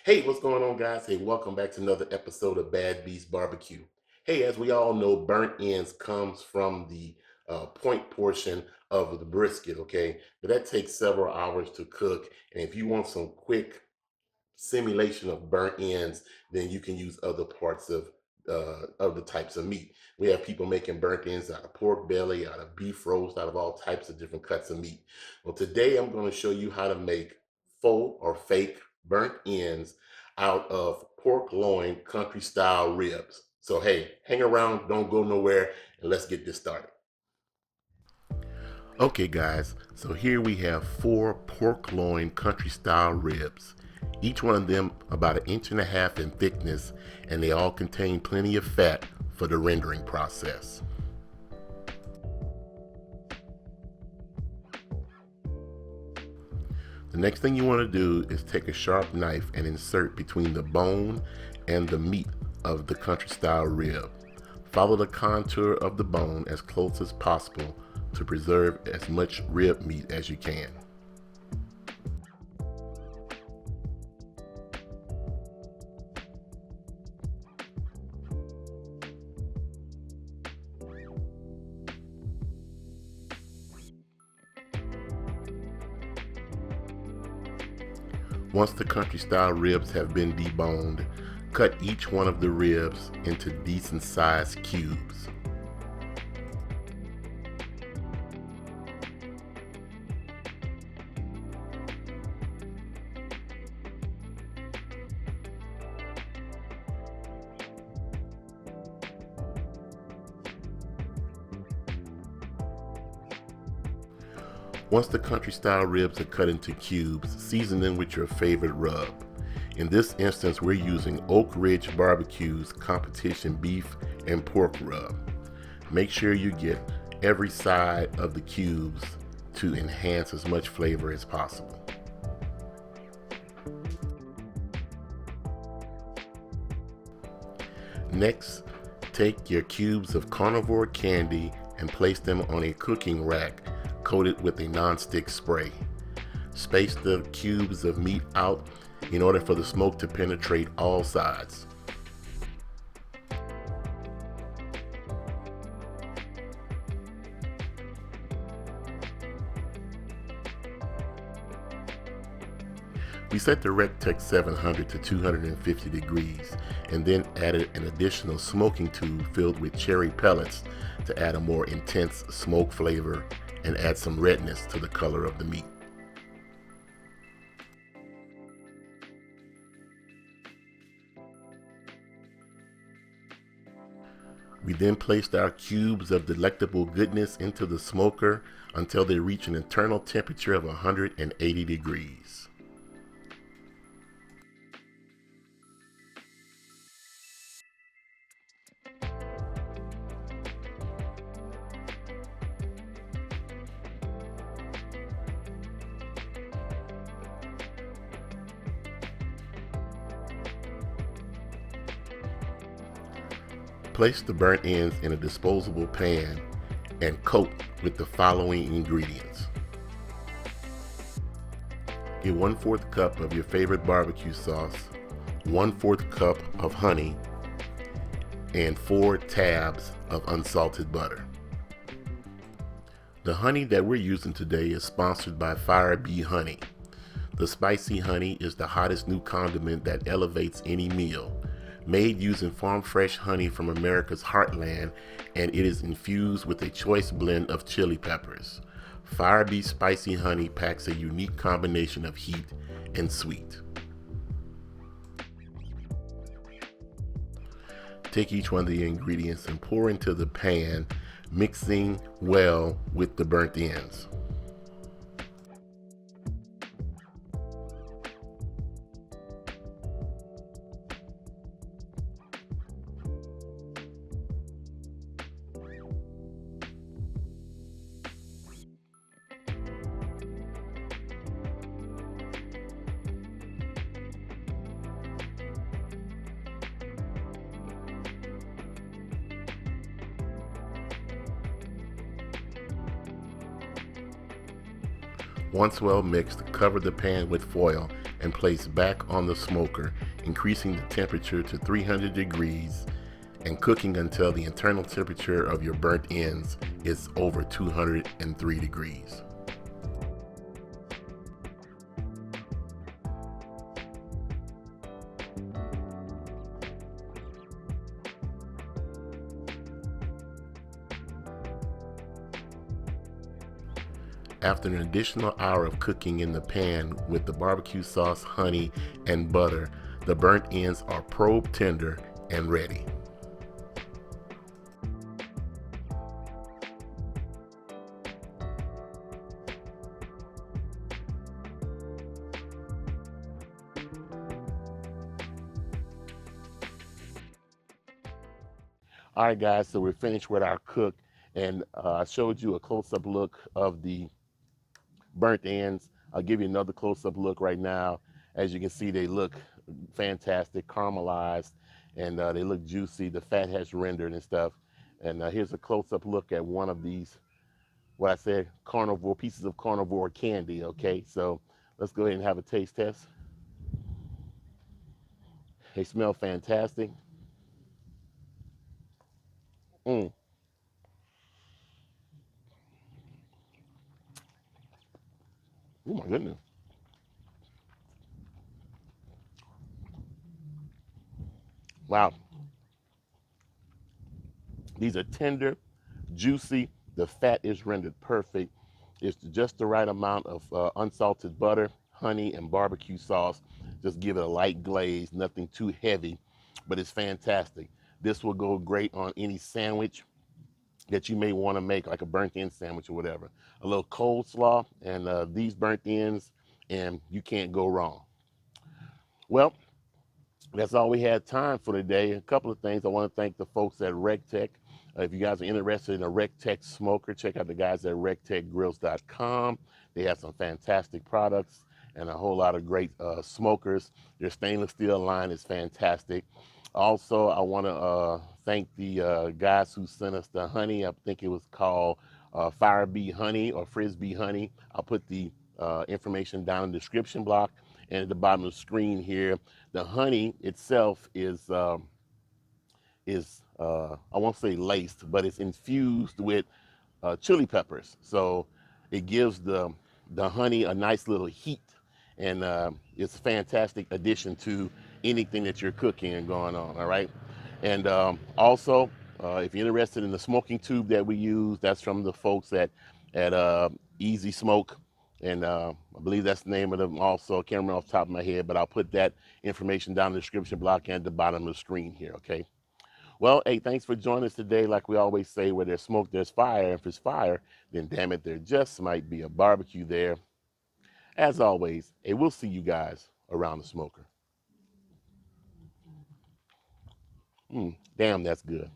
Hey, what's going on, guys? Hey, welcome back to another episode of Bad Beast Barbecue. Hey, as we all know, burnt ends comes from the point portion of the brisket, okay? But that takes several hours to cook. And if you want some quick simulation of burnt ends, then you can use other parts of the types of meat. We have people making burnt ends out of pork belly, out of beef roast, out of all types of different cuts of meat. Well, today I'm going to show you how to make faux or fake burnt ends out of pork loin country style ribs. So hey, hang around, don't go nowhere, and let's get this started. Okay guys, so here we have 4 pork loin country style ribs. Each one of them about 1.5 inches in thickness, and they all contain plenty of fat for the rendering process. The next thing you want to do is take a sharp knife and insert between the bone and the meat of the country style rib. Follow the contour of the bone as close as possible to preserve as much rib meat as you can. Once the country style ribs have been deboned, cut each one of the ribs into decent sized cubes. Once the country style ribs are cut into cubes, season them with your favorite rub. In this instance, we're using Oakridge Barbecue's competition beef and pork rub. Make sure you get every side of the cubes to enhance as much flavor as possible. Next, take your cubes of carnivore candy and place them on a cooking rack coated with a non-stick spray. Space the cubes of meat out in order for the smoke to penetrate all sides. We set the REC TEC 700 to 250 degrees and then added an additional smoking tube filled with cherry pellets to add a more intense smoke flavor and add some redness to the color of the meat. We then placed our cubes of delectable goodness into the smoker until they reach an internal temperature of 180 degrees. Place the burnt ends in a disposable pan and coat with the following ingredients. Get 1/4 cup of your favorite barbecue sauce, 1/4 cup of honey, and 4 tabs of unsalted butter. The honey that we're using today is sponsored by Firebee honey. The spicy honey is the hottest new condiment that elevates any meal. Made using farm fresh honey from America's heartland, and it is infused with a choice blend of chili peppers. Firebee spicy honey packs a unique combination of heat and sweet. Take each one of the ingredients and pour into the pan, mixing well with the burnt ends. Once well mixed, cover the pan with foil and placed back on the smoker, increasing the temperature to 300 degrees and cooking until the internal temperature of your burnt ends is over 203 degrees. After an additional hour of cooking in the pan with the barbecue sauce, honey, and butter, the burnt ends are probe tender and ready. All right, guys, so we're finished with our cook, and I showed you a close-up look of the burnt ends. I'll give you another close-up look right now. As you can see, they look fantastic, caramelized, and they look juicy. The fat has rendered and stuff. And here's a close-up look at one of these, what I said, carnivore pieces of carnivore candy. Okay, so let's go ahead and have a taste test. They smell fantastic. Mm. Oh my goodness. Wow. These are tender, juicy. The fat is rendered perfect. It's just the right amount of unsalted butter, honey, and barbecue sauce. Just give it a light glaze, nothing too heavy, but it's fantastic. This will go great on any sandwich that you may want to make, like a burnt end sandwich or whatever. A little coleslaw and these burnt ends, and you can't go wrong. Well, that's all we had time for today. A couple of things. I want to thank the folks at REC TEC. If you guys are interested in a REC TEC smoker, check out the guys at rectechgrills.com. They have some fantastic products and a whole lot of great smokers. Their stainless steel line is fantastic. Also, I want to thank the guys who sent us the honey. I think it was called Firebee honey or Frisbee honey. I'll put the information down in the description block and at the bottom of the screen here. The honey itself is I won't say laced, but it's infused with chili peppers. So it gives the honey a nice little heat, and it's a fantastic addition to anything that you're cooking and going on. All right, and also if you're interested in the smoking tube that we use, that's from the folks at Easy Smoke. And I believe that's the name of them also. I can't remember off the top of my head, but I'll put that information down in the description block and at the bottom of the screen here, okay? Well, hey, thanks for joining us today. Like we always say, where there's smoke, there's fire. If it's fire, then damn it, there just might be a barbecue there. As always, hey, we'll see you guys around the smoker. Damn, that's good.